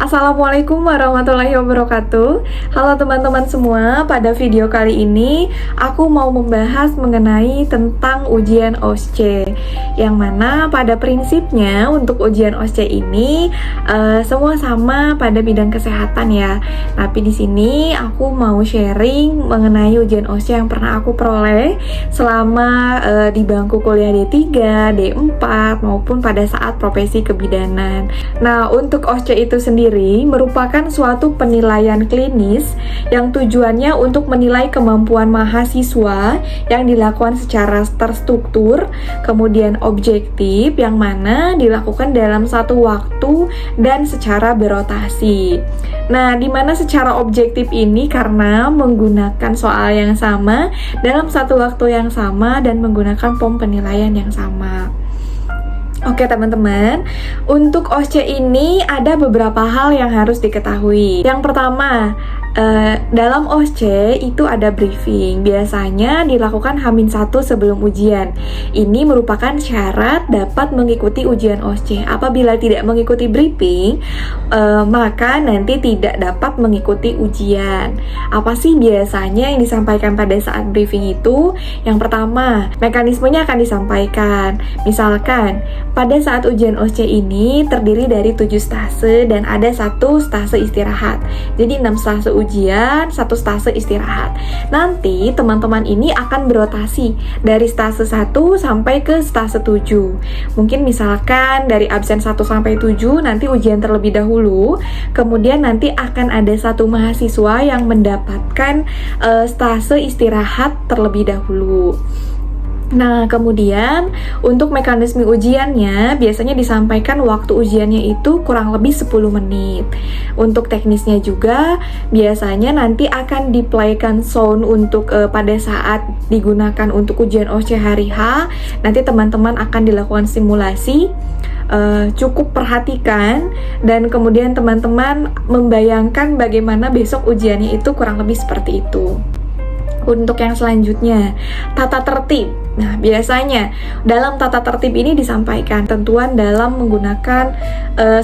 Assalamualaikum warahmatullahi wabarakatuh. Halo teman-teman semua, pada video kali ini aku mau membahas mengenai tentang ujian OSCE. Yang mana pada prinsipnya untuk ujian OSCE ini semua sama pada bidang kesehatan ya. Tapi di sini aku mau sharing mengenai ujian OSCE yang pernah aku peroleh selama di bangku kuliah D3, D4 maupun pada saat profesi kebidanan. Nah, untuk OSCE itu sendiri merupakan suatu penilaian klinis yang tujuannya untuk menilai kemampuan mahasiswa yang dilakukan secara terstruktur, kemudian objektif, yang mana dilakukan dalam satu waktu dan secara berotasi. Nah, di mana secara objektif ini karena menggunakan soal yang sama dalam satu waktu yang sama dan menggunakan pom penilaian yang sama. Oke teman-teman, untuk OSCE ini ada beberapa hal yang harus diketahui. Yang pertama, dalam OSCE itu ada briefing. Biasanya dilakukan H-1 sebelum ujian. Ini merupakan syarat dapat mengikuti ujian OSCE. Apabila tidak mengikuti briefing, maka nanti tidak dapat mengikuti ujian. Apa sih biasanya yang disampaikan pada saat briefing itu? Yang pertama, mekanismenya akan disampaikan. Misalkan, pada saat ujian OSCE ini terdiri dari 7 stase dan ada 1 stase istirahat. Jadi 6 stase ujian, 1 stase istirahat. Nanti teman-teman ini akan berotasi dari stase 1 sampai ke stase 7. Mungkin misalkan dari absen 1 sampai 7 nanti ujian terlebih dahulu. Kemudian nanti akan ada 1 mahasiswa yang mendapatkan stase istirahat terlebih dahulu. Nah, kemudian untuk mekanisme ujiannya biasanya disampaikan waktu ujiannya itu kurang lebih 10 menit. Untuk teknisnya juga biasanya nanti akan di-playkan sound untuk pada saat digunakan untuk ujian OSCE hari H. Nanti teman-teman akan dilakukan simulasi. Cukup perhatikan dan kemudian teman-teman membayangkan bagaimana besok ujiannya itu kurang lebih seperti itu. Untuk yang selanjutnya, tata tertib. Nah, biasanya dalam tata tertib ini disampaikan tentuan dalam menggunakan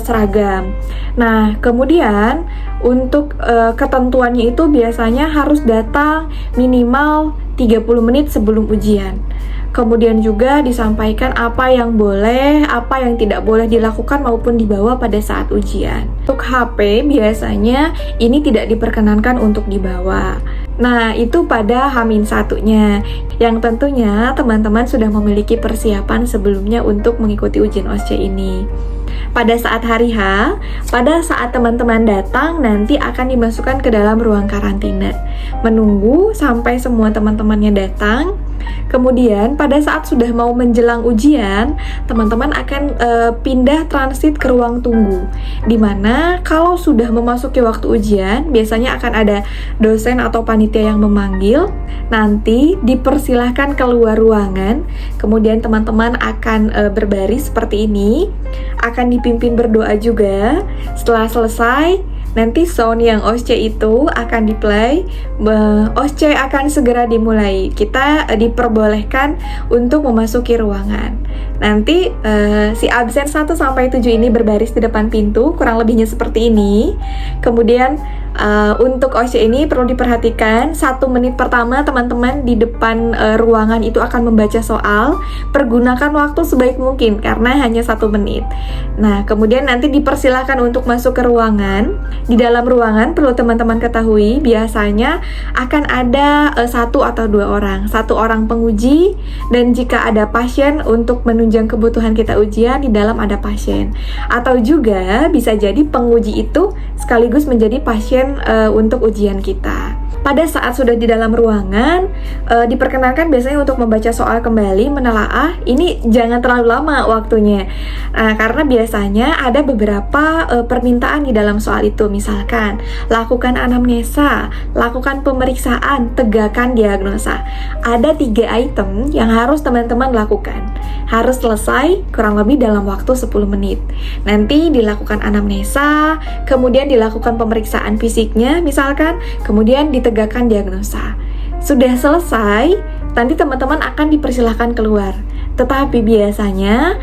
seragam. Nah, kemudian untuk ketentuannya itu biasanya harus datang minimal 30 menit sebelum ujian. Kemudian juga disampaikan apa yang boleh, apa yang tidak boleh dilakukan maupun dibawa pada saat ujian. Untuk HP biasanya ini tidak diperkenankan untuk dibawa. Nah, itu pada H-1-nya, yang tentunya teman-teman sudah memiliki persiapan sebelumnya untuk mengikuti ujian OSCE ini. Pada saat hari H, pada saat teman-teman datang, nanti akan dimasukkan ke dalam ruang karantina. Menunggu sampai semua teman-temannya datang. Kemudian pada saat sudah mau menjelang ujian, teman-teman akan pindah transit ke ruang tunggu. Dimana kalau sudah memasuki waktu ujian, biasanya akan ada dosen atau panitia yang memanggil. Nanti dipersilahkan keluar ruangan. Kemudian teman-teman akan berbaris seperti ini. Akan dipimpin berdoa juga. Setelah selesai, nanti sound yang OSCE itu akan di-play. OSCE akan segera dimulai. Kita diperbolehkan untuk memasuki ruangan. Nanti si absen 1 sampai 7 ini berbaris di depan pintu, kurang lebihnya seperti ini. Kemudian untuk OSCE ini perlu diperhatikan 1 menit pertama teman-teman di depan ruangan itu akan membaca soal. Pergunakan waktu sebaik mungkin karena hanya 1 menit. Nah, kemudian nanti dipersilakan untuk masuk ke ruangan. Di dalam ruangan perlu teman-teman ketahui biasanya akan ada 1 atau 2 orang. 1 orang penguji, dan jika ada pasien untuk menunjang kebutuhan kita ujian, di dalam ada pasien. Atau juga bisa jadi penguji itu sekaligus menjadi pasien untuk ujian kita. Pada saat sudah di dalam ruangan, diperkenankan biasanya untuk membaca soal kembali, menelaah. Ini jangan terlalu lama waktunya, karena biasanya ada beberapa permintaan di dalam soal itu. Misalkan, lakukan anamnesa, lakukan pemeriksaan, tegakkan diagnosa. Ada 3 item yang harus teman-teman lakukan. Harus selesai kurang lebih dalam waktu 10 menit. Nanti dilakukan anamnesa, kemudian dilakukan pemeriksaan fisiknya, misalkan, kemudian ditegakkan diagnosa. Sudah selesai, nanti teman-teman akan dipersilahkan keluar. Tetapi biasanya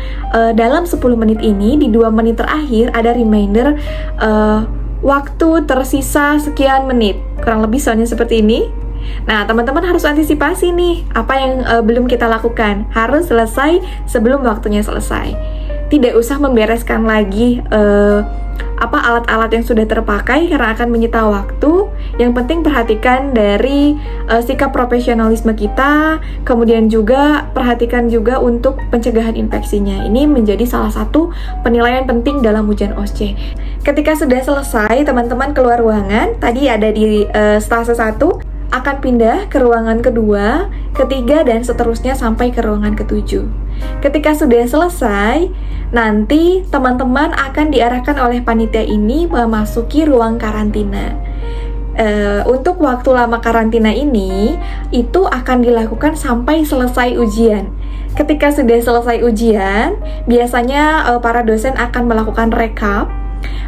dalam 10 menit ini, di 2 menit terakhir ada reminder waktu tersisa sekian menit. Kurang lebih soalnya seperti ini. Nah, teman-teman harus antisipasi nih, apa yang belum kita lakukan. Harus selesai sebelum waktunya selesai. Tidak usah membereskan lagi alat-alat yang sudah terpakai karena akan menyita waktu. Yang penting perhatikan dari sikap profesionalisme kita, kemudian juga perhatikan juga untuk pencegahan infeksinya. Ini menjadi salah satu penilaian penting dalam ujian OSCE. Ketika sudah selesai, teman-teman keluar ruangan. Tadi ada di stase 1, akan pindah ke ruangan kedua, ketiga, dan seterusnya sampai ke ruangan ketujuh. Ketika sudah selesai, nanti teman-teman akan diarahkan oleh panitia ini memasuki ruang karantina. Untuk waktu lama karantina ini, itu akan dilakukan sampai selesai ujian. Ketika sudah selesai ujian, biasanya para dosen akan melakukan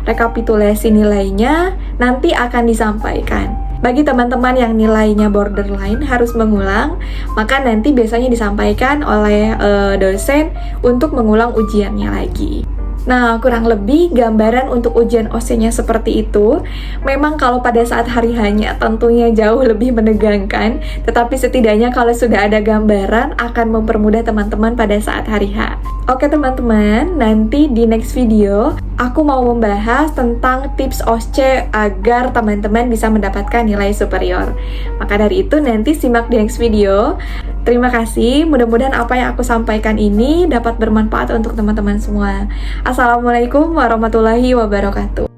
rekapitulasi nilainya, nanti akan disampaikan. Bagi teman-teman yang nilainya borderline harus mengulang, maka nanti biasanya disampaikan oleh dosen untuk mengulang ujiannya lagi. Nah, kurang lebih gambaran untuk ujian OSCE-nya seperti itu. Memang kalau pada saat hari H-nya tentunya jauh lebih menegangkan, tetapi setidaknya kalau sudah ada gambaran akan mempermudah teman-teman pada saat hari H. Oke teman-teman, nanti di next video aku mau membahas tentang tips OSCE agar teman-teman bisa mendapatkan nilai superior. Maka dari itu nanti simak di next video. Terima kasih, mudah-mudahan apa yang aku sampaikan ini dapat bermanfaat untuk teman-teman semua. Assalamualaikum warahmatullahi wabarakatuh.